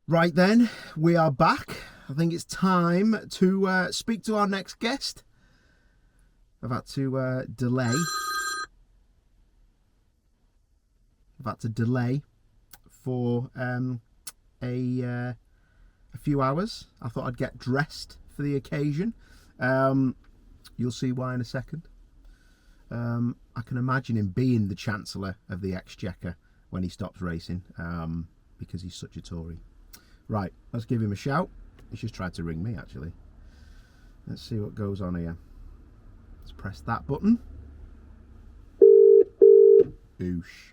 Right then, we are back. I think it's time to speak to our next guest. I've had to delay. For a few hours. I thought I'd get dressed for the occasion. You'll see why in a second. I can imagine him being the Chancellor of the Exchequer when he stops racing, because he's such a Tory. Right, let's give him a shout. He's just tried to ring me, actually. Let's see what goes on here. Let's press that button. Oosh.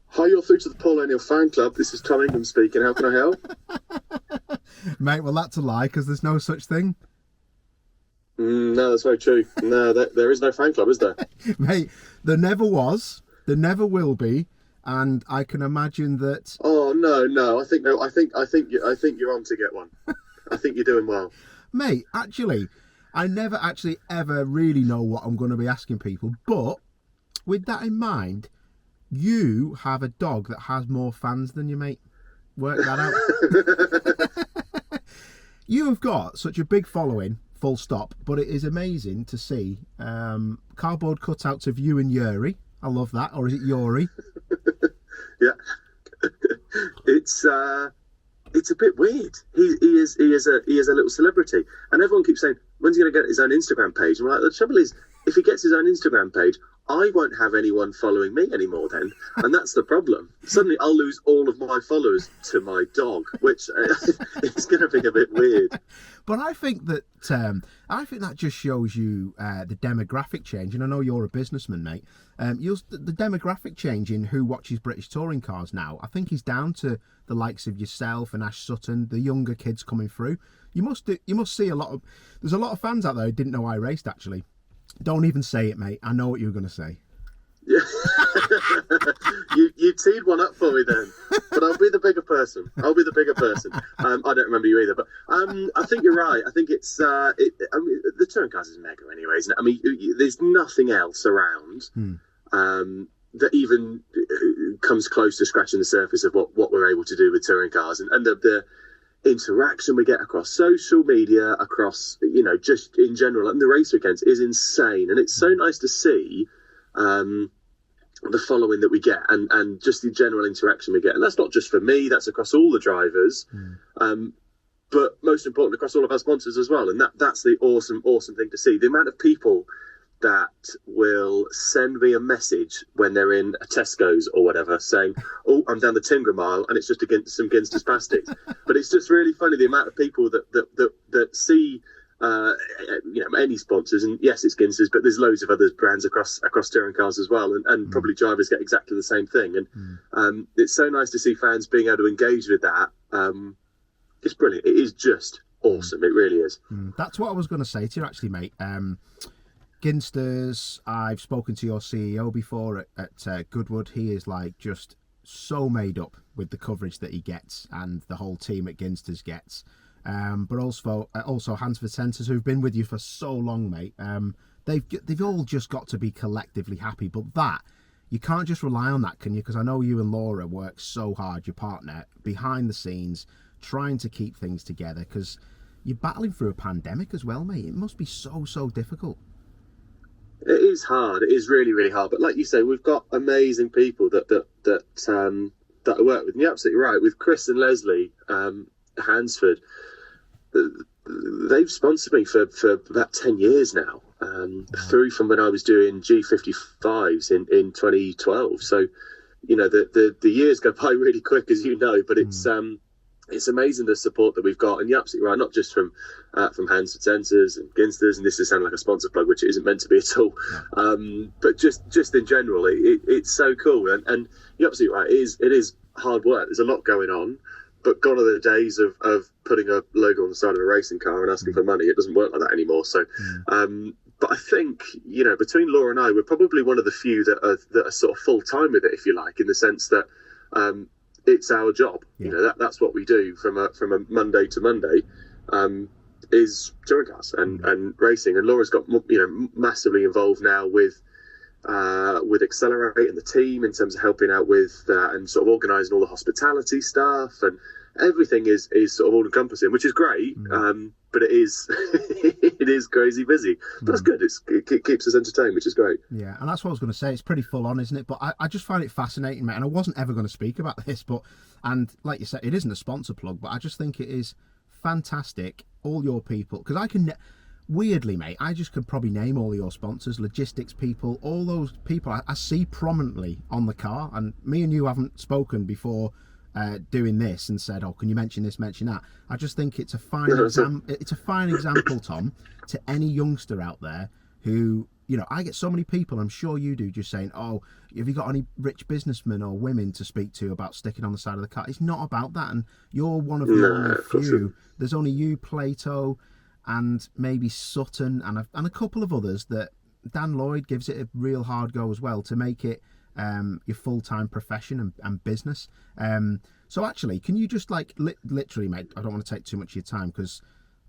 Hi, you're through to the Paul O'Neill fan club. This is Tom Ingham speaking. How can I help? Mate, well, that's a lie, because there's no such thing. No, that's very true. No, there is no fan club, is there? Mate, there never was. There never will be. And I can imagine that... Oh, no. I think you're on to get one. I think you're doing well. Mate, actually, I never actually ever really know what I'm going to be asking people. But with that in mind, you have a dog that has more fans than you, mate. Work that out. You have got such a big following, full stop. But it is amazing to see cardboard cutouts of you and Yuri. I love that. Or is it Yuri? Yeah. It's a bit weird. He is a little celebrity, and everyone keeps saying, when's he going to get his own Instagram page? And we're like, the trouble is, if he gets his own Instagram page, I won't have anyone following me anymore then, and that's the problem. Suddenly I'll lose all of my followers to my dog, which is going to be a bit weird. But I think that just shows you the demographic change, and I know you're a businessman, mate. The demographic change in who watches British touring cars now, I think is down to the likes of yourself and Ash Sutton, the younger kids coming through. You must see there's a lot of fans out there who didn't know I raced, actually. Don't even say it, mate. I know what you're going to say. Yeah. you teed one up for me then, but I'll be the bigger person. I don't remember you either, but I think you're right. I think it's the touring cars is mega anyway, isn't it? I mean, there's nothing else around that even comes close to scratching the surface of what we're able to do with touring cars, and the interaction we get across social media, across just in general, and the race weekends is insane, and it's so nice to see the following that we get, and just the general interaction we get, and that's not just for me, that's across all the drivers, but most important across all of our sponsors as well, and that's the awesome thing to see, the amount of people that will send me a message when they're in a Tesco's or whatever saying, oh, I'm down the Tingra mile and it's just some Ginsters pasties. But it's just really funny, the amount of people that see any sponsors, and yes, it's Ginsters, but there's loads of other brands across touring cars as well, and probably drivers get exactly the same thing, and it's so nice to see fans being able to engage with that. It's brilliant. It is just awesome. It really is. That's what I was going to say to you, actually, mate. Ginsters, I've spoken to your CEO before at Goodwood. He is like just so made up with the coverage that he gets, and the whole team at Ginsters gets. But also Hansford Sensors, who've been with you for so long, mate. They've all just got to be collectively happy. But that, you can't just rely on that, can you? Because I know you and Laura work so hard, your partner, behind the scenes, trying to keep things together, because you're battling through a pandemic as well, mate. It must be so difficult. It is hard. It is really, really hard. But like you say, we've got amazing people that I work with. And you're absolutely right. With Chris and Leslie Hansford, they've sponsored me for about 10 years now, through from when I was doing G55s in 2012. So, the years go by really quick, as you know. But it's amazing the support that we've got, and you're absolutely right. Not just from Hansford Sensors and Ginsters, and this is sounding like a sponsor plug, which it isn't meant to be at all. But just in general, it's so cool, and you're absolutely right. It is hard work. There's a lot going on, but gone are the days of putting a logo on the side of a racing car and asking for money. It doesn't work like that anymore. So, but I think between Laura and I, we're probably one of the few that are sort of full time with it, if you like, in the sense that. It's our job, that's what we do from a Monday to Monday, is touring cars and racing. And Laura's got massively involved now with with Accelerate and the team in terms of helping out with and sort of organising all the hospitality stuff, and everything is sort of all encompassing, which is great. But it is it is crazy busy, but that's good. It keeps us entertained, which is great. Yeah, and that's what I was going to say. It's pretty full on, isn't it? But I just find it fascinating, mate. And I wasn't ever going to speak about this, and like you said, it isn't a sponsor plug, but I just think it is fantastic. All your people, because I can. Weirdly, mate, I just could probably name all your sponsors, logistics people, all those people I see prominently on the car. And me and you haven't spoken before doing this and said, "Oh, can you mention this, mention that?" I just think it's a fine It's a fine example, Tom, to any youngster out there who, you know, I get so many people, I'm sure you do, just saying, "Oh, have you got any rich businessmen or women to speak to about sticking on the side of the car?" It's not about that, and you're one of the only few. There's only you, Plato, and maybe Sutton and a couple of others that Dan Lloyd gives it a real hard go as well to make it your full-time profession and business. So actually, can you just like literally, mate, I don't want to take too much of your time because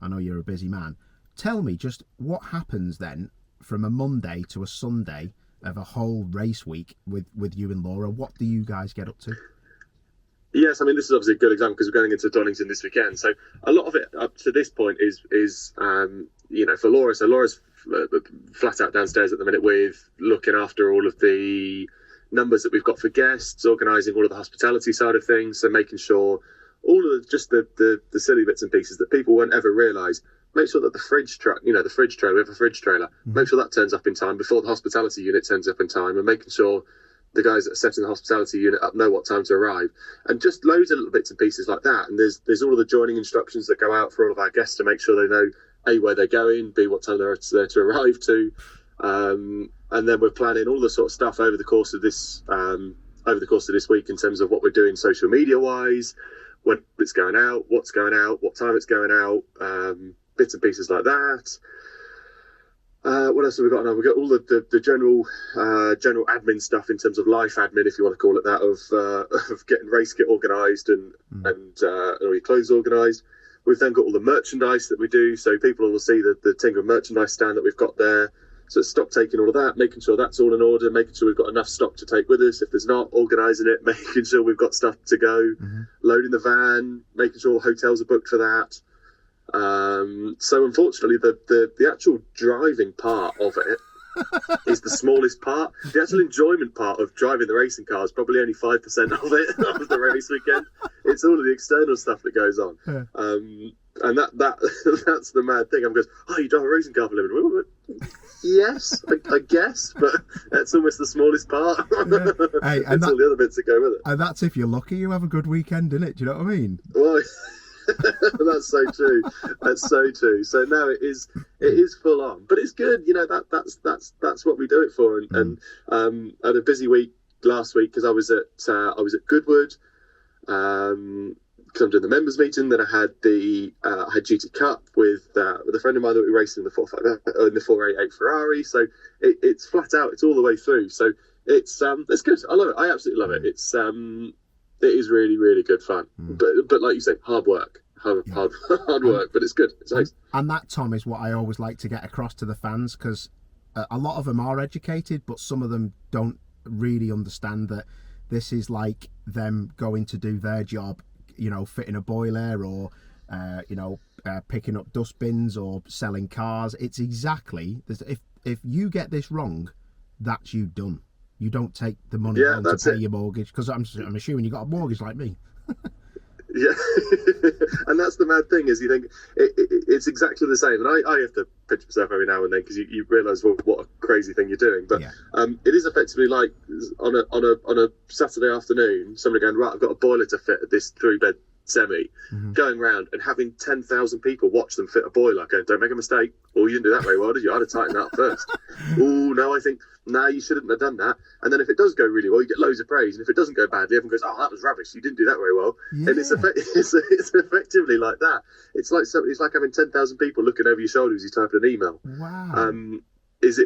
I know you're a busy man. Tell me just what happens then from a Monday to a Sunday of a whole race week with you and Laura. What do you guys get up to? Yes, I mean, this is obviously a good example because we're going into Donington this weekend. So a lot of it up to this point is you know, for Laura. So Laura's flat out downstairs at the minute with looking after all of the numbers that we've got for guests, organising all of the hospitality side of things, so making sure all of the silly bits and pieces that people won't ever realise. Make sure that the fridge truck, you know, the fridge trailer, we have a fridge trailer, make sure that turns up in time before the hospitality unit turns up in time, and making sure the guys that are setting the hospitality unit up know what time to arrive, and just loads of little bits and pieces like that. And there's all of the joining instructions that go out for all of our guests to make sure they know A, where they're going, B, what time they're there to arrive to, and then we're planning all the sort of stuff over the course of this week in terms of what we're doing social media wise, when it's going out, what's going out, what time it's going out, bits and pieces like that. What else have we got now? We've got all the general admin stuff in terms of life admin, if you want to call it that, of getting race kit organised and all your clothes organised. We've then got all the merchandise that we do, so people will see the Tinker merchandise stand that we've got there. So stock taking all of that, making sure that's all in order, making sure we've got enough stock to take with us. If there's not, organising it, making sure we've got stuff to go, loading the van, making sure hotels are booked for that. So unfortunately, the actual driving part of it is the smallest part. The actual enjoyment part of driving the racing car is probably only 5% of it, of the race weekend. It's all of the external stuff that goes on. And that's the mad thing. I'm going, "Oh, you drive a racing car for a living?" Yes, I guess, but that's almost the smallest part. Hey, and it's all the other bits that go with it. And that's if you're lucky, you have a good weekend, isn't it? Do you know what I mean? Well, that's so true. That's so true. So no, it is full on, but it's good. You know, that's what we do it for. And I had a busy week last week because I was at Goodwood. Because I'm doing the members meeting. Then I had I had GT Cup with a friend of mine that we raced in the 488 Ferrari. So it's flat out. It's all the way through. So it's good. I love it. I absolutely love it. It is really, really good fun. But like you say, hard work. Hard work, but it's good. It's nice. And that, Tom, is what I always like to get across to the fans, because a lot of them are educated, but some of them don't really understand that this is like them going to do their job, you know, fitting a boiler or, picking up dustbins or selling cars. It's exactly, if you get this wrong, that's you done. You don't take the money home to pay your mortgage, because I'm assuming you got a mortgage like me. Yeah, and that's the mad thing, is you think it's exactly the same. And I have to pinch myself every now and then, because you realise what a crazy thing you're doing. But it is effectively like on a Saturday afternoon, somebody going, "Right, I've got a boiler to fit at this 3-bed semi," going around and having 10,000 people watch them fit a boiler, going, "Don't make a mistake. Oh, you didn't do that very well, did you? I'd have tightened that up first." Oh, no, I think, no, you shouldn't have done that. And then if it does go really well, you get loads of praise. And if it doesn't go badly, everyone goes, "Oh, that was rubbish. You didn't do that very well." Yeah. And it's effectively like that. It's like having 10,000 people looking over your shoulder as you type an email. Wow. It's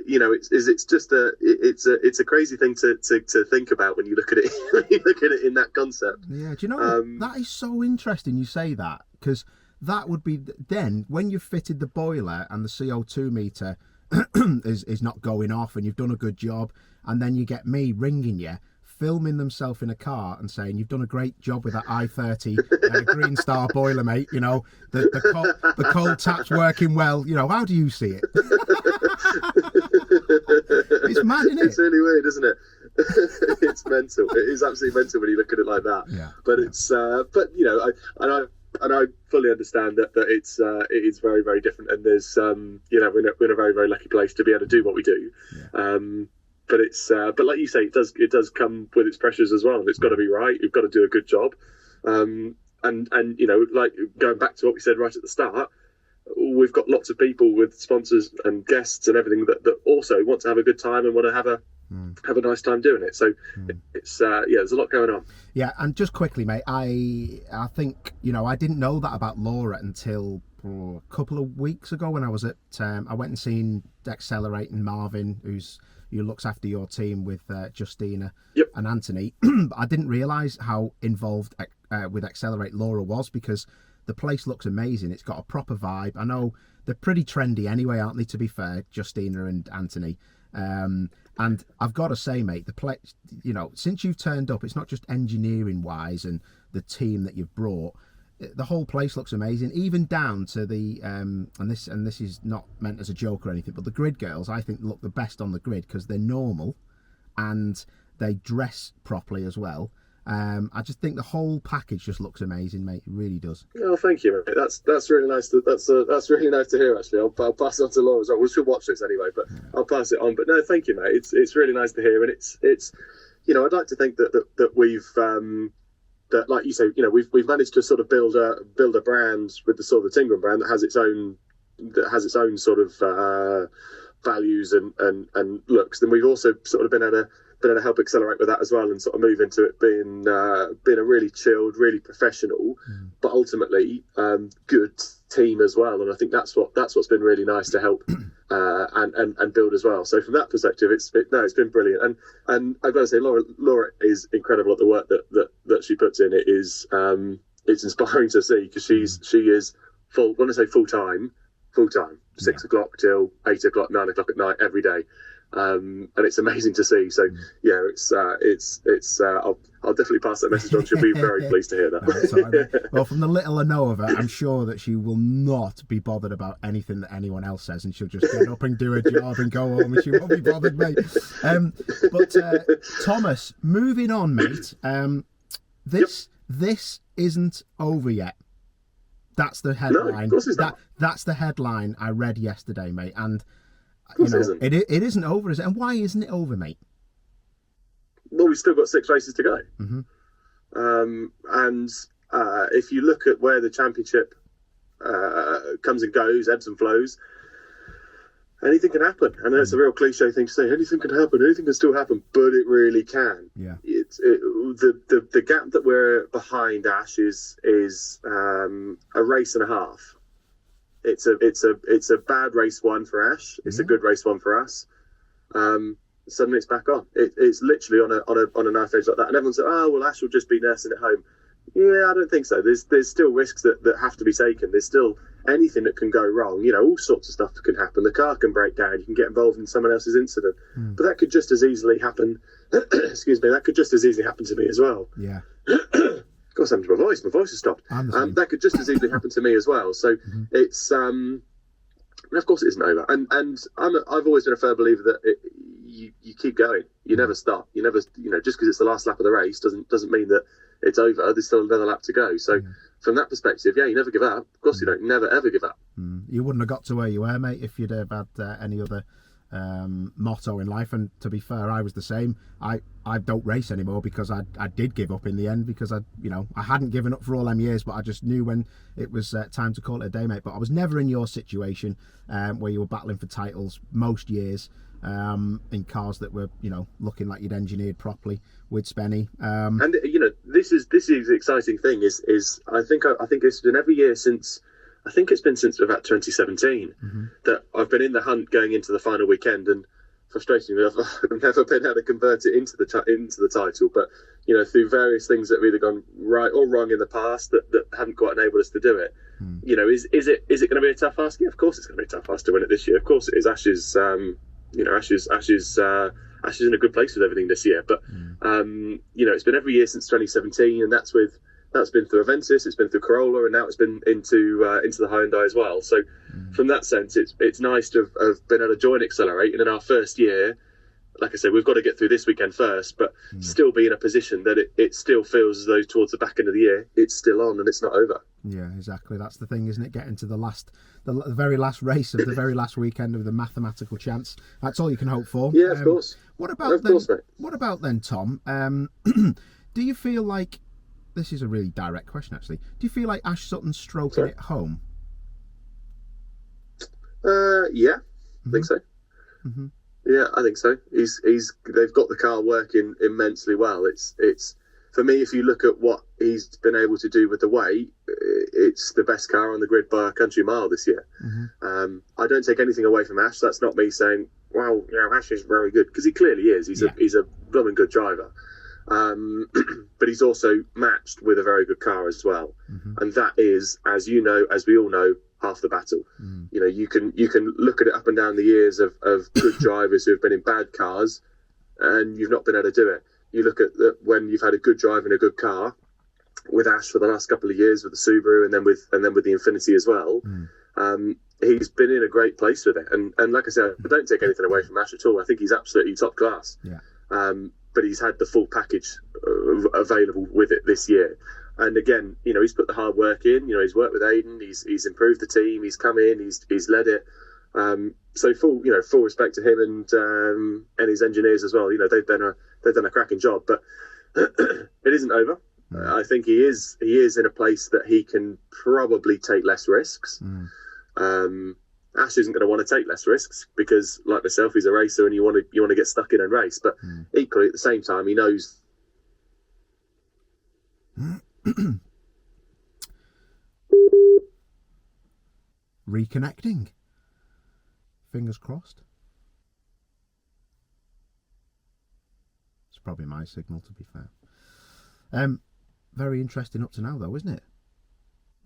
just a crazy thing to think about when you look at it when you look at it in that concept. Yeah, do you know that is so interesting you say that, because that would be then when you've fitted the boiler and the CO2 meter is not going off and you've done a good job, and then you get me ringing you, filming themselves in a car and saying, "You've done a great job with that I-30 Green Star boiler, mate. You know, the cold tap's working well. You know, how do you see it?" It's mad, isn't it? It's really weird, isn't it? It's mental. It is absolutely mental when you look at it like that. Yeah. But it's but you know, I fully understand that it is very, very different, and there's you know, we're in a very, very lucky place to be able to do what we do. Yeah. But it's but like you say, it does come with its pressures as well. It's got to be right. You've got to do a good job. And you know, like going back to what we said right at the start, we've got lots of people with sponsors and guests and everything that also want to have a good time and want to have a nice time doing it. So it's there's a lot going on. Yeah, and just quickly, mate, I think, you know, I didn't know that about Laura until a couple of weeks ago when I was at I went and seen Accelerate and Marvin, who looks after your team with Justina and Anthony. I didn't realise how involved with Accelerate Laura was, because the place looks amazing. It's got a proper vibe. I know they're pretty trendy anyway, aren't they, to be fair, Justina and Anthony. And I've got to say, mate, the place, you know, since you've turned up, it's not just engineering wise and the team that you've brought. The whole place looks amazing, even down to the and this is not meant as a joke or anything, but the grid girls, I think, look the best on the grid because they're normal and they dress properly as well. I just think the whole package just looks amazing, mate. It really does. Oh, thank you, mate. That's really nice. That's really nice to hear. Actually, I'll pass it on to Laura as well. We should watch this anyway, but I'll pass it on. But no, thank you, mate. It's really nice to hear, and it's you know, I'd like to think that we've that, like you say, you know, we've managed to sort of build a brand with the sort of the Tingram brand that has its own sort of values and looks. Then we've also sort of been able to help Accelerate with that as well, and sort of move into it being a really chilled, really professional, but ultimately good team as well. And I think that's what's been really nice to help and build as well. So from that perspective, it's been brilliant. And I've got to say, Laura is incredible at the work that she puts in. It is it's inspiring to see, because she is full. When I say full time, 6 o'clock till 8 o'clock, 9 o'clock at night every day. And it's amazing to see. So yeah, I'll definitely pass that message on. She'll be very pleased to hear that. Well, from the little I know of her, I'm sure that she will not be bothered about anything that anyone else says, and she'll just get up and do her job and go home, and she won't be bothered, mate. But Thomas, moving on, mate. This isn't over yet. That's the headline. No, of course it's not. That's the headline I read yesterday, mate. And you know, it isn't over, is it? And why isn't it over, mate? Well, we've still got 6 races to go. Mm-hmm. And if you look at where the championship comes and goes, ebbs and flows, anything can happen. I know it's a real cliche thing to say, anything can happen, anything can still happen, but it really can. Yeah. The gap that we're behind, Ash, is a race and a half. It's a bad race one for Ash. It's a good race one for us. Suddenly it's back on. It's literally on a knife edge like that, and everyone said, "Oh well, Ash will just be nursing at home." Yeah, I don't think so. There's still risks that have to be taken. There's still anything that can go wrong. You know, all sorts of stuff can happen. The car can break down. You can get involved in someone else's incident, but that could just as easily happen. Excuse me. That could just as easily happen to me as well. Yeah. Of course, I'm to my voice. My voice has stopped. That could just as easily happen to me as well. So it's and of course it isn't over. And I've always been a firm believer that you keep going. You never stop. You never, you know, just because it's the last lap of the race doesn't mean that it's over. There's still another lap to go. So from that perspective, yeah, you never give up. Of course you don't. Never ever give up. You wouldn't have got to where you were, mate, if you'd have had any other motto in life. And to be fair, I was the same. I don't race anymore because I did give up in the end, because I hadn't given up for all them years, but I just knew when it was time to call it a day, mate. But I was never in your situation where you were battling for titles most years in cars that were, you know, looking like you'd engineered properly with Spenny. And you know, this is the exciting thing is I think it's been every year since. I think it's been since about 2017 that I've been in the hunt going into the final weekend, and frustratingly, I've never been able to convert it into the title. But you know, through various things that have either gone right or wrong in the past that haven't quite enabled us to do it. You know, is it going to be a tough ask? Yeah, of course it's going to be a tough ask to win it this year. Of course it is. Ash's Ash is in a good place with everything this year. But it's been every year since 2017, and that's been through Aventus, it's been through Corolla, and now it's been into the Hyundai as well. So from that sense, it's nice to have been able to join Accelerate, and in our first year, like I said, we've got to get through this weekend first, but still be in a position that it still feels as though towards the back end of the year, it's still on and it's not over. Yeah, exactly. That's the thing, isn't it? Getting to the very last race of the very last weekend of the mathematical chance. That's all you can hope for. Yeah, of course. What about then, Tom? Do you feel like, this is a really direct question actually, do you feel like Ash Sutton's stroking it home? Yeah, I think so. Mm-hmm. Yeah, I think so. They've got the car working immensely well. It's for me, if you look at what he's been able to do with the weight, it's the best car on the grid by a country mile this year. Mm-hmm. I don't take anything away from Ash. That's not me saying, well, Ash is very good, because he clearly is. He's a blooming good driver. But he's also matched with a very good car as well. Mm-hmm. And that is, as you know, as we all know, half the battle. You can look at it up and down the years of good drivers who have been in bad cars and you've not been able to do it. You look at when you've had a good driver in a good car, with Ash for the last couple of years with the Subaru and then with the Infiniti as well. He's been in a great place with it, and like I said, I don't take anything away from Ash at all. I think he's absolutely top class. But he's had the full package available with it this year. And again, he's put the hard work in. He's worked with Aiden. He's improved the team. He's come in. He's led it. So full respect to him and his engineers as well. They've done a cracking job. But it isn't over. I think he is in a place that he can probably take less risks. Ash isn't going to want to take less risks because, like myself, he's a racer and you want to get stuck in and race. But equally, at the same time, he knows. Reconnecting. Fingers crossed. It's probably my signal, to be fair. Very interesting up to now, though, isn't it?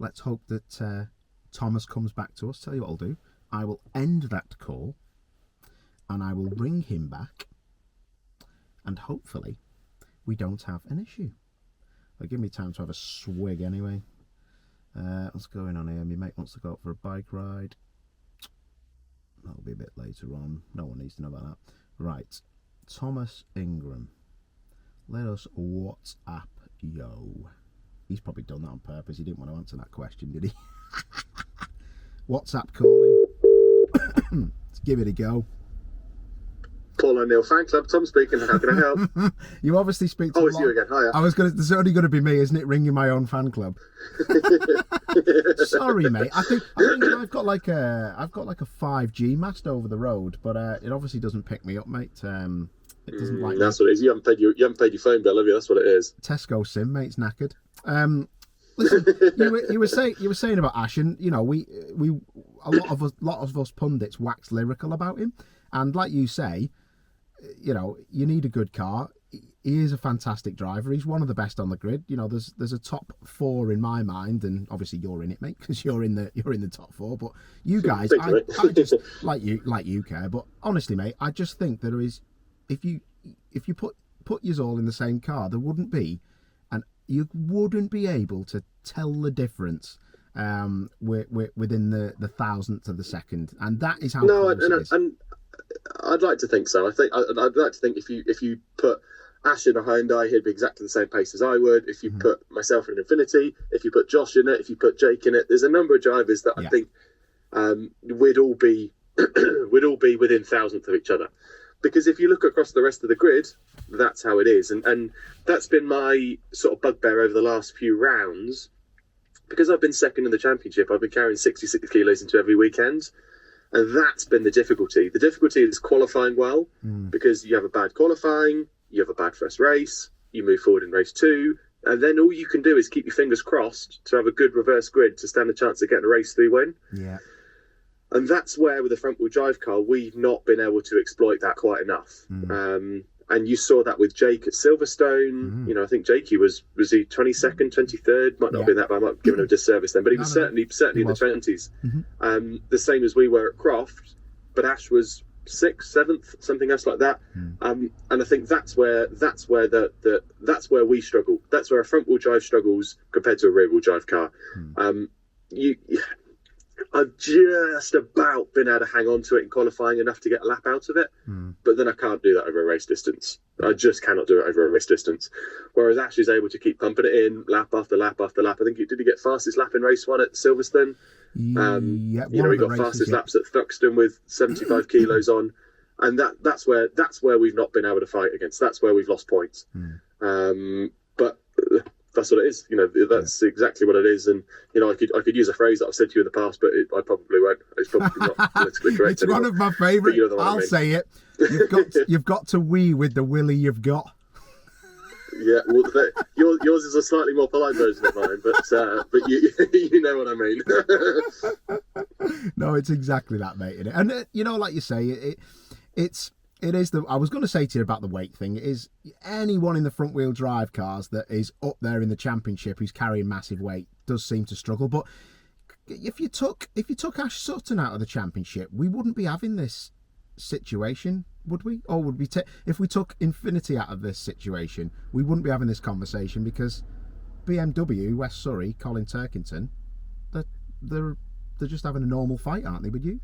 Let's hope that Thomas comes back to us. Tell you what I'll do. I will end that call and I will ring him back, and hopefully we don't have an issue. But give me time to have a swig anyway. What's going on here? My mate wants to go out for a bike ride. That'll be a bit later on. No one needs to know about that. Right. Thomas Ingram. Let us WhatsApp yo. He's probably done that on purpose. He didn't want to answer that question, did he? WhatsApp calling. Let's give it a go. Paul O'Neill fan club. Tom speaking. How can I help? You obviously speak to. Oh, it's you again. Hiya. There's only going to be me, isn't it? Ringing my own fan club. Sorry, mate. I think I've got like a 5G mast over the road, but it obviously doesn't pick me up, mate. It doesn't like. That's what it is. You haven't paid your phone bill, have you? That's what it is. Tesco sim, mate. It's knackered. Listen, you were saying about Ash, and we a lot of us pundits wax lyrical about him, and like you say, you need a good car. He is a fantastic driver. He's one of the best on the grid. There's a top 4 in my mind, and obviously you're in it, mate, because you're in the top 4. But you guys, I just like you care. But honestly, mate, I just think there is, if you put yours all in the same car, there wouldn't be. You wouldn't be able to tell the difference within the thousandth of a second, and that is how. No, and I'd like to think so. I'd like to think if you put Ash in a Hyundai, he'd be exactly the same pace as I would. If you put myself in an Infiniti, if you put Josh in it, if you put Jake in it, there's a number of drivers that I think we'd all be within thousandth of each other. Because if you look across the rest of the grid, that's how it is. And that's been my sort of bugbear over the last few rounds. Because I've been second in the championship, I've been carrying 66 kilos into every weekend. And that's been the difficulty. The difficulty is qualifying well, because you have a bad qualifying, you have a bad first race, you move forward in race 2, and then all you can do is keep your fingers crossed to have a good reverse grid to stand a chance of getting a race 3 win. Yeah. And that's where, with a front-wheel drive car, we've not been able to exploit that quite enough. And you saw that with Jake at Silverstone. I think Jakey was he 22nd, 23rd? Might not have been that bad. I might have given him a disservice then. But he was certainly in the 20s. The same as we were at Croft. But Ash was 6th, 7th, something else like that. And I think that's where we struggle. That's where a front wheel drive struggles compared to a rear wheel drive car. I've just about been able to hang on to it in qualifying enough to get a lap out of it, but then I can't do that over a race distance. I just cannot do it over a race distance. Whereas Ash is able to keep pumping it in lap after lap after lap. I think did he get fastest lap in race 1 at Silverstone? He got fastest laps at Thruxton with 75 kilos on, and that's where we've not been able to fight against. That's where we've lost points. But that's what it is. That's exactly what it is. And I could use a phrase that I've said to you in the past, but I probably won't. It's probably not politically correct. It's anymore. One of my favourite. I'll say it. You've got to wee with the willy you've got. Yeah, well, yours is a slightly more polite version of mine, but you know what I mean. No, it's exactly that, mate. Isn't it? And like you say, it is I was going to say to you about the weight thing. It is anyone in the front wheel drive cars that is up there in the championship who's carrying massive weight does seem to struggle. But if you took Ash Sutton out of the championship, we wouldn't be having this situation, would we? Or would we if we took Infinity out of this situation, we wouldn't be having this conversation, because BMW, West Surrey, Colin Turkington, they're just having a normal fight, aren't they, with you?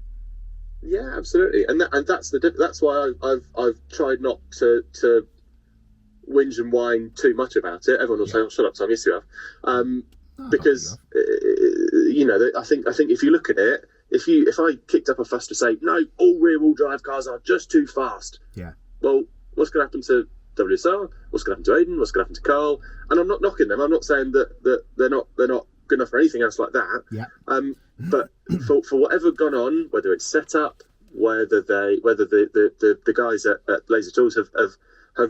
Yeah, absolutely, and that's why I've tried not to whinge and whine too much about it. Everyone will say, "Oh, shut up, Tom." Yes, you have, because I think if you look at it, if I kicked up a fuss to say no, all rear wheel drive cars are just too fast. Yeah. Well, what's going to happen to WSR? What's going to happen to Aidan? What's going to happen to Carl? And I'm not knocking them. I'm not saying that they're not good enough for anything else like that. Yeah. But for whatever gone on, whether it's set up, whether the guys at Laser Tools have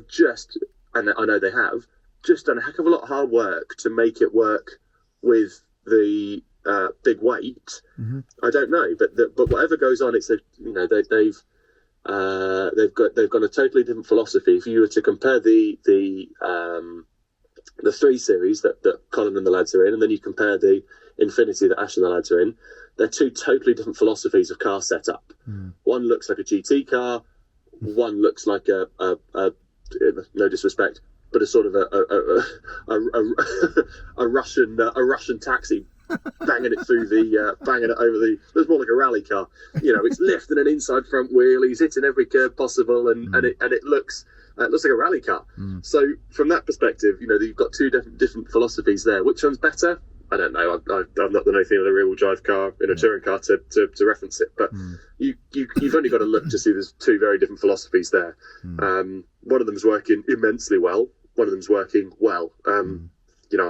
just, and I know they have, just done a heck of a lot of hard work to make it work with the big weight. I don't know, but whatever goes on, it's they've got a totally different philosophy. If you were to compare the 3 series that Colin and the lads are in, and then you compare the Infinity that Ash and the lads are in, they're 2 totally different philosophies of car setup. One looks like a GT car, one looks like a no disrespect, but a sort of a Russian taxi, banging it over the. It's more like a rally car. It's lifting an inside front wheel. He's hitting every curve possible, and it looks like a rally car. So from that perspective, you've got 2 different philosophies there. Which one's better? I don't know. I've not done anything with a rear wheel drive car in a touring car to reference it, but you've only got to look to see there's 2 very different philosophies there. One of them's working immensely well. One of them's working well. I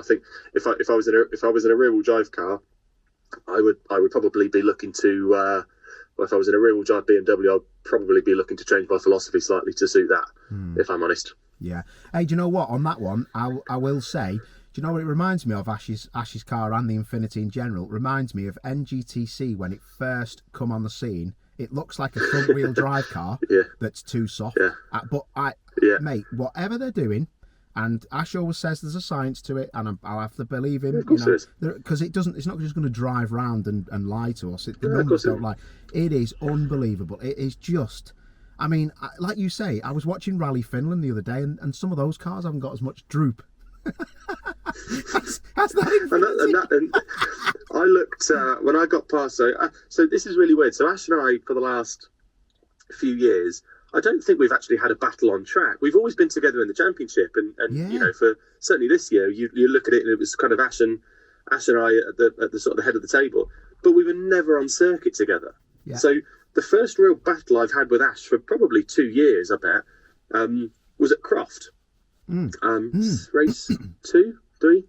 think if I was in a rear wheel drive car, I would probably be looking to. If I was in a rear wheel drive BMW, I'd probably be looking to change my philosophy slightly to suit that. If I'm honest. Yeah. Hey, do you know what? On that one, I will say. Do you know what it reminds me of? Ash's car and the Infinity in general. It reminds me of NGTC when it first come on the scene. It looks like a front wheel drive car that's too soft. But mate, whatever they're doing, and Ash always says there's a science to it, and I'll have to believe him, because it's not just going to drive round and lie to us. The numbers don't lie. It is unbelievable. It is just. I mean, like you say, I was watching Rally Finland the other day, and some of those cars haven't got as much droop. That's that. And I looked when I got past. So this is really weird. So Ash and I, for the last few years, I don't think we've actually had a battle on track. We've always been together in the championship, and for certainly this year, you look at it, and it was kind of Ash and I at the sort of the head of the table, but we were never on circuit together. Yeah. So the first real battle I've had with Ash for probably 2 years, I bet, was at Croft. Race 2, 3,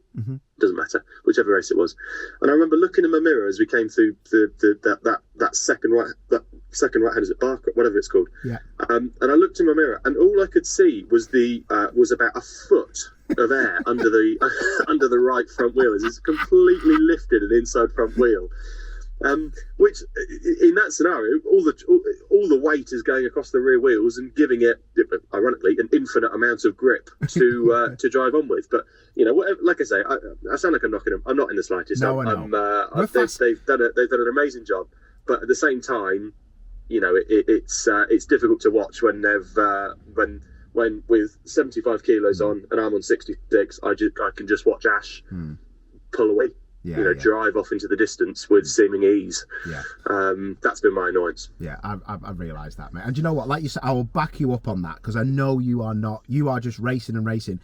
doesn't matter, whichever race it was. And I remember looking in my mirror as we came through that second right hand, is it Barker, whatever it's called. Yeah. And I looked in my mirror, and all I could see was was about a foot of air under the right front wheel as it's completely lifted an inside front wheel. Which, in that scenario, all the weight is going across the rear wheels and giving it, ironically, an infinite amount of grip to drive on with. But whatever, like I say, I sound like I'm knocking them. I'm not in the slightest. No, I know. They've done an amazing job. But at the same time, it's difficult to watch when they've when with 75 kilos on and I'm on 66. I can just watch Ash pull away. Drive off into the distance with seeming ease. That's been my annoyance. I've realised that, mate. And you know what, like you said, I will back you up on that, because I know you are just racing and racing.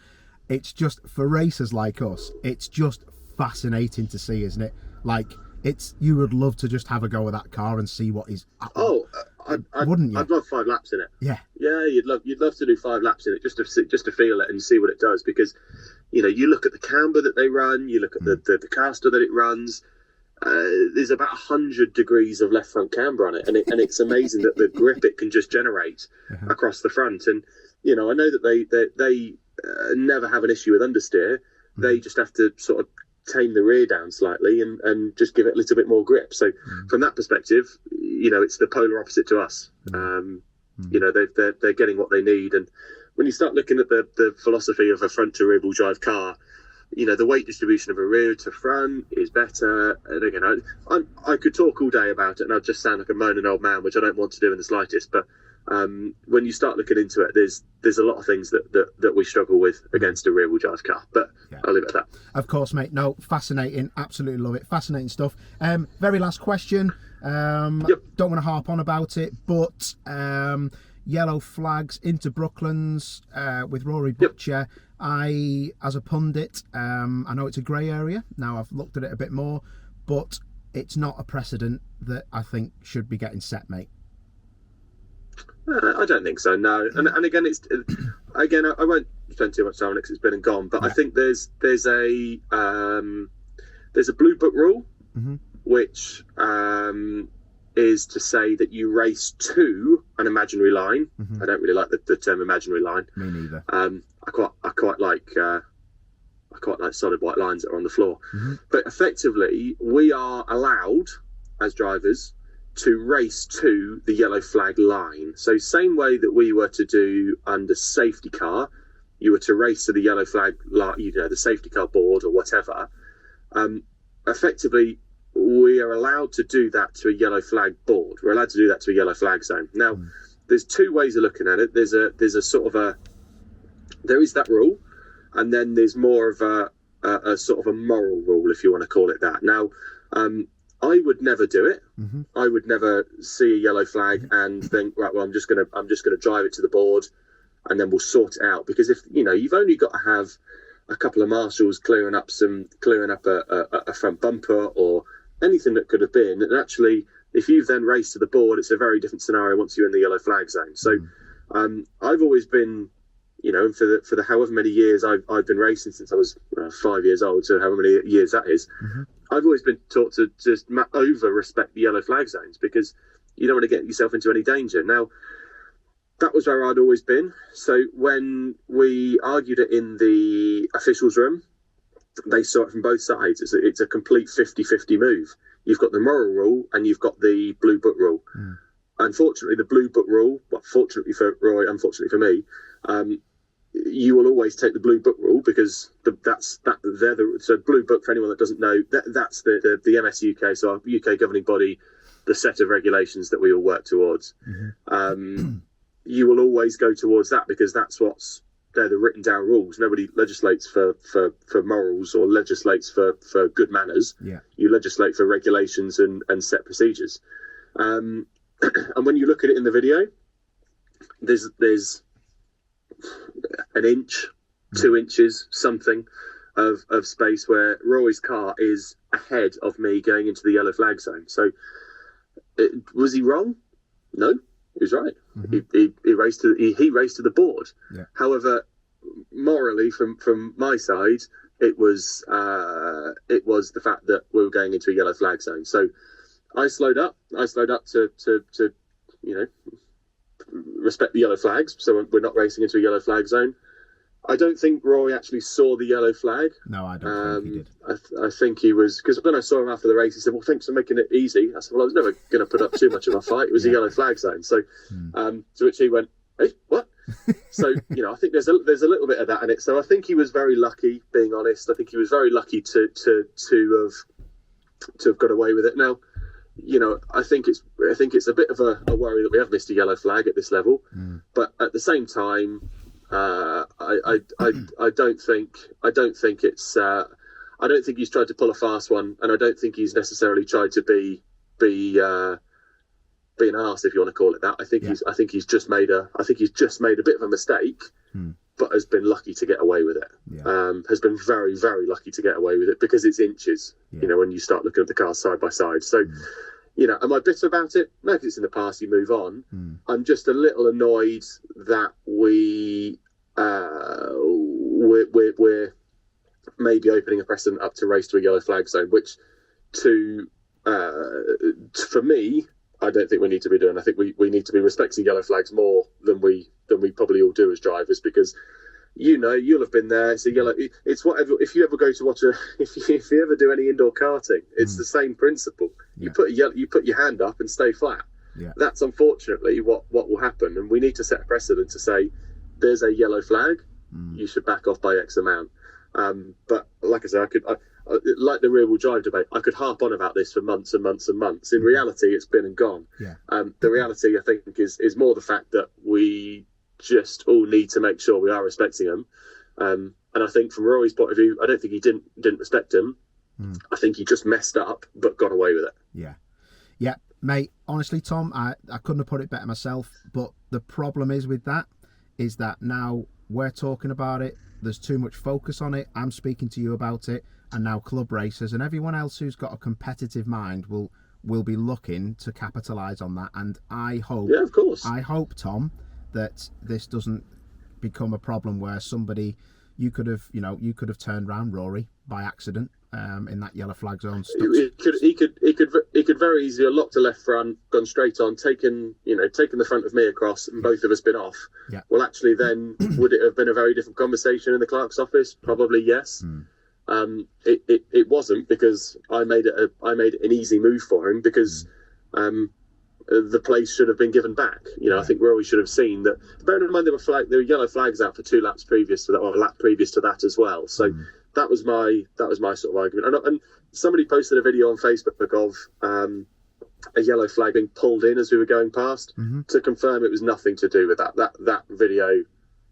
It's just, for racers like us, it's just fascinating to see, isn't it? Like, you would love to just have a go with that car and see what is. Wouldn't you? I'd love 5 laps in it. Yeah, you'd love to do 5 laps in it, just to feel it and see what it does, because you look at the camber that they run, you look at the caster that it runs. There's about 100 degrees of left front camber on it, and it's amazing that the grip it can just generate across the front. And I know that they never have an issue with understeer. They just have to sort of tame the rear down slightly and just give it a little bit more grip. So from that perspective, it's the polar opposite to us. They're getting what they need. And when you start looking at the philosophy of a front to rear wheel drive car, the weight distribution of a rear to front is better. And again, I could talk all day about it, and I'd just sound like a moaning old man, which I don't want to do in the slightest. But when you start looking into it, there's a lot of things that we struggle with against a rear wheel drive car. But I'll leave it at that. Of course, mate. No, fascinating. Absolutely love it. Fascinating stuff. Very last question. Don't want to harp on about it, but yellow flags into Brooklands with Rory Butcher. As a pundit, I know it's a grey area. Now I've looked at it a bit more, but it's not a precedent that I think should be getting set, mate. I don't think so, no. And again, I won't spend too much time on it because it's been and gone. But I think there's a blue book rule, which is to say that you race to an imaginary line. I don't really like the term imaginary line. Me neither. I quite like solid white lines that are on the floor. But effectively, we are allowed as drivers to race to the yellow flag line. So same way that we were to do under safety car, you were to race to the yellow flag, the safety car board or whatever. Effectively, we are allowed to do that to a yellow flag board. We're allowed to do that to a yellow flag zone. Now, there's 2 ways of looking at it. There is that rule, and then there's more of a sort of a moral rule, if you want to call it that. Now, I would never do it. I would never see a yellow flag and think, right, well, I'm just gonna drive it to the board, and then we'll sort it out. Because if you've only got to have a couple of marshals clearing up a front bumper or anything that could have been, and actually, if you've then raced to the board, it's a very different scenario once you're in the yellow flag zone. So, I've always been, for the however many years I've been racing since I was 5 years old, so however many years that is. I've always been taught to just over respect the yellow flag zones, because you don't want to get yourself into any danger. Now, that was where I'd always been. So when we argued it in the officials' room, they saw it from both sides. It's a complete 50-50 move. You've got the moral rule and you've got the blue book rule. Unfortunately, the blue book rule, well, fortunately for Roy, unfortunately for me, you will always take the blue book rule, because so blue book, for anyone that doesn't know, that's the MS UK, so our UK governing body, the set of regulations that we all work towards. You will always go towards that, because they're the written down rules. Nobody legislates for morals or legislates for good manners. You legislate for regulations and set procedures. And when you look at it in the video, there's an inch, 2 inches, something of space where Roy's car is ahead of me going into the yellow flag zone. So was he wrong? No, he was right. He raced to the board. However, morally, from my side, it was the fact that we were going into a yellow flag zone. So I slowed up to respect the yellow flags, so we're not racing into a yellow flag zone. I don't think Roy actually saw the yellow flag. No, I don't think he did. I think he was, because when I saw him after the race, he said, well, thanks for making it easy. I said, well, I was never going to put up too much of a fight. It was a yellow flag zone. So to which he went, hey, what? So, I think there's a little bit of that in it. So I think he was very lucky, being honest. I think he was very lucky to have got away with it. Now, I think it's a bit of a worry that we have missed a yellow flag at this level, but at the same time, I don't think he's tried to pull a fast one, and I don't think he's necessarily tried to be an arse, if you want to call it that. I think he's just made a bit of a mistake, but has been lucky to get away with it. Has been very, very lucky to get away with it because it's inches. When you start looking at the cars side by side. So, am I bitter about it? No, because it's in the past. You move on. I'm just a little annoyed that we're maybe opening a precedent up to race to a yellow flag zone, which for me, I don't think we need to be doing. I think we need to be respecting yellow flags more than we probably all do as drivers, because you'll have been there. It's a yellow. It's whatever. If you ever go to watch if you ever do any indoor karting, it's the same principle. You put your hand up and stay flat. That's unfortunately what will happen, and we need to set a precedent to say there's a yellow flag. You should back off by X amount. But like I said, like the rear-wheel drive debate, I could harp on about this for months and months and months. In reality, it's been and gone. The reality, I think, is more the fact that we just all need to make sure we are respecting them. And I think from Rory's point of view, I don't think he didn't respect him. I think he just messed up, but got away with it. Yeah, mate. Honestly, Tom, I couldn't have put it better myself. But the problem is that now we're talking about it. There's too much focus on it. I'm speaking to you about it, and now club racers and everyone else who's got a competitive mind will be looking to capitalise on that. And I hope, of course, Tom, that this doesn't become a problem where you could have turned round Rory by accident in that yellow flag zone. He could very easily have locked a left front, gone straight on, taken the front of me across, and both of us been off. Well, actually, then would it have been a very different conversation in the clerk's office? Probably yes. It wasn't, because I made it an easy move for him, because the place should have been given back. I think Rory should have seen that. Bearing in mind there were yellow flags out for 2 laps previous to that, or a lap previous to that as well. So that was my sort of argument. And somebody posted a video on Facebook of a yellow flag being pulled in as we were going past, to confirm it was nothing to do with that. That video,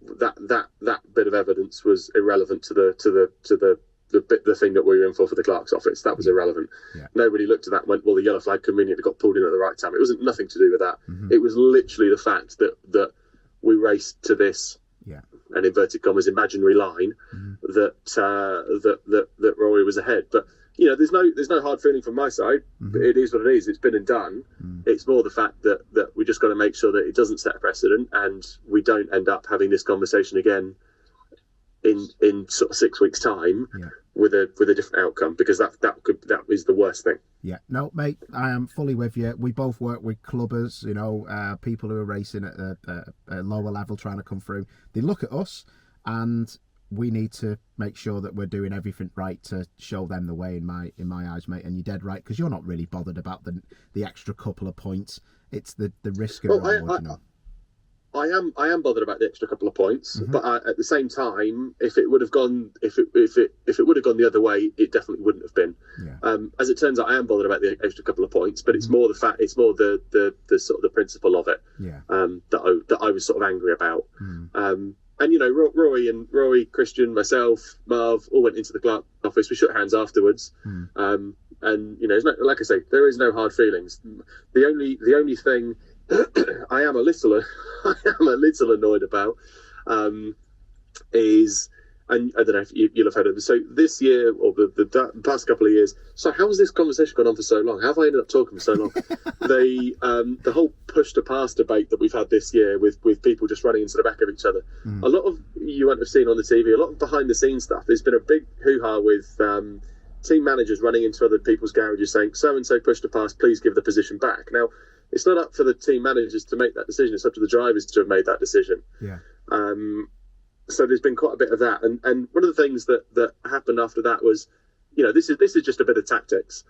that bit of evidence was irrelevant to the thing that we were in for the clerk's office. That was irrelevant. Nobody looked at that and went, well, the yellow flag conveniently got pulled in at the right time. It wasn't nothing to do with that. It was literally the fact that we raced to this, an inverted commas, imaginary line, that Rory was ahead. But there's no hard feeling from my side. It is what it is. It's been and done. It's more the fact that we just got to make sure that it doesn't set a precedent, and we don't end up having this conversation again in sort of 6 weeks' time with a different outcome, because that is the worst thing. No, mate, I am fully with you. We both work with clubbers, people who are racing at a lower level trying to come through. They look at us, and we need to make sure that we're doing everything right to show them the way, in my eyes, mate. And you're dead right, because you're not really bothered about the extra couple of points. It's the risk of reward, I am bothered about the extra couple of points, but at the same time, if it would have gone the other way, it definitely wouldn't have been. As it turns out, I am bothered about the extra couple of points, but it's more the fact, it's more the sort of the principle of it that I was sort of angry about. And Rory, Christian, myself, Marv all went into the clerk office. We shook hands afterwards, and like I say, there is no hard feelings. The only thing I am a little annoyed about is, and I don't know if you'll have heard of it. So this year, or the past couple of years, so how has this conversation gone on for so long? How have I ended up talking for so long? The whole push to pass debate that we've had this year with people just running into the back of each other. A lot of you won't have seen on the TV, a lot of behind the scenes stuff. There's been a big hoo-ha with team managers running into other people's garages saying, so and so pushed to pass, please give the position back. Now, it's not up for the team managers to make that decision. It's up to the drivers to have made that decision. So there's been quite a bit of that. And one of the things that happened after that was, this is just a bit of tactics.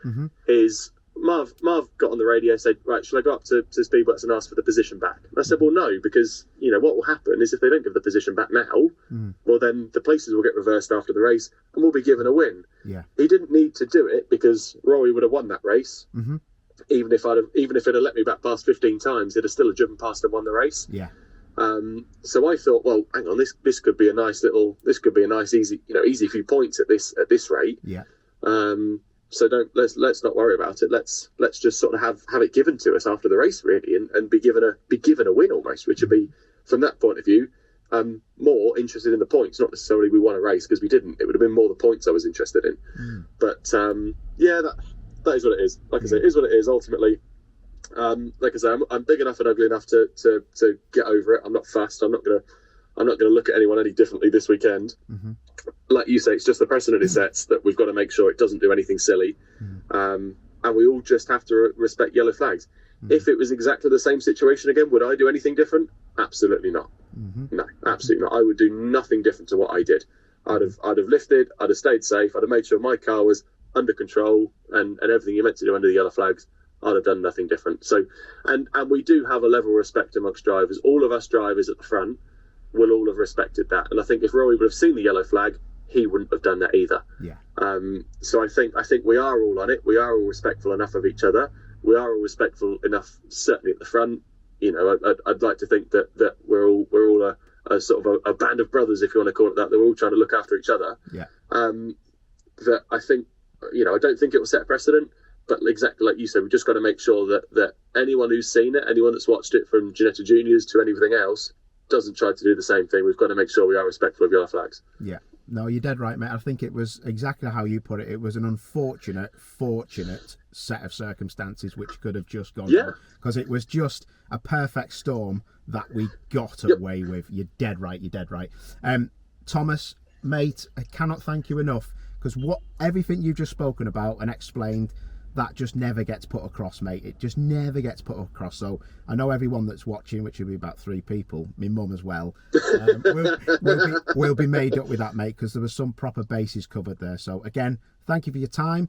Is Marv got on the radio, said, right, shall I go up to Speedworks and ask for the position back? And I said, well, no, because, what will happen is if they don't give the position back now, well, then the places will get reversed after the race and we'll be given a win. He didn't need to do it because Rory would have won that race. even if it had let me back past 15 times, it'd have still driven past and won the race. Yeah. So I thought, well, hang on, this could be a nice easy few points at this rate. Yeah. So let's not worry about it. Let's just sort of have it given to us after the race, really, and be given a win almost, which would be, from that point of view, more interested in the points, not necessarily we won a race, because we didn't. It would have been more the points I was interested in. But yeah, that is what it is. Like I say, it is what it is ultimately. Like I say, I'm big enough and ugly enough to get over it. I'm not fussed. I'm not gonna look at anyone any differently this weekend. Like you say, it's just the precedent it sets that we've got to make sure it doesn't do anything silly, and we all just have to respect yellow flags. If it was exactly the same situation again, would I do anything different? Absolutely not. No, absolutely not. I would do nothing different to what I did. I'd have lifted. I'd have stayed safe. I'd have made sure my car was under control and everything you're meant to do under the yellow flags. I'd have done nothing different. So, and we do have a level of respect amongst drivers. All of us drivers at the front will all have respected that. And I think if Rory would have seen the yellow flag, he wouldn't have done that either. Yeah. So I think we are all on it. We are all respectful enough of each other. We are all respectful enough, certainly at the front. You know, I'd like to think that we're all a sort of a band of brothers, if you want to call it that. That we're all trying to look after each other. Yeah. That I think, you know, I don't think it will set a precedent. But exactly like you said, we've just got to make sure that anyone who's seen it, anyone that's watched it from Ginetta Juniors to anything else, doesn't try to do the same thing. We've got to make sure we are respectful of yellow flags. Yeah. No, you're dead right, mate. I think it was exactly how you put it. It was an fortunate set of circumstances which could have just gone on. Because it was just a perfect storm that we got away with. You're dead right. Thomas, mate, I cannot thank you enough, because everything you've just spoken about and explained, that just never gets put across, mate. It just never gets put across. So I know everyone that's watching, which will be about 3 people, my mum as well, will be made up with that, mate, because there was some proper bases covered there. So again, thank you for your time.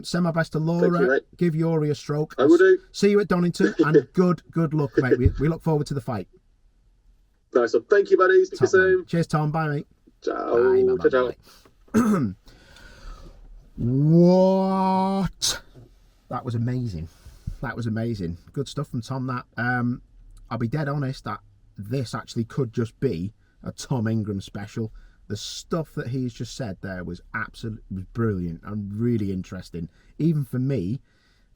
Send my best to Laura. Give Yuri a stroke. I will do. See you at Donington, and good luck, mate. We look forward to the fight. Nice one. Thank you, buddy. Speak to you soon. Cheers, Tom. Bye, mate. Ciao. Bye, ciao. What? That was amazing. Good stuff from Tom. That I'll be dead honest that this actually could just be a Tom Ingram special. The stuff that he's just said there was absolutely brilliant and really interesting. Even for me,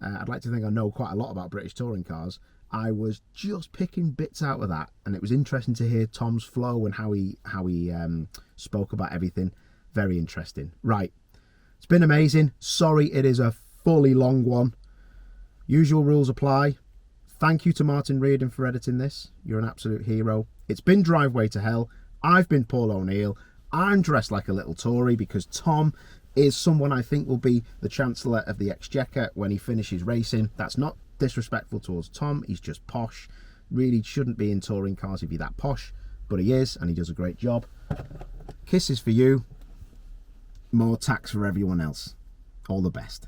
I'd like to think I know quite a lot about British touring cars. I was just picking bits out of that, and it was interesting to hear Tom's flow and how he spoke about everything. Very interesting. Right, it's been amazing. Sorry, it is a fully long one. Usual rules apply. Thank you to Martin Reardon for editing this. You're an absolute hero. It's been Driveway to Hell. I've been Paul O'Neill. I'm dressed like a little Tory because Tom is someone I think will be the Chancellor of the Exchequer when he finishes racing. That's not disrespectful towards Tom. He's just posh. Really shouldn't be in touring cars if you're that posh, but he is, and he does a great job. Kisses for you. More tax for everyone else. All the best.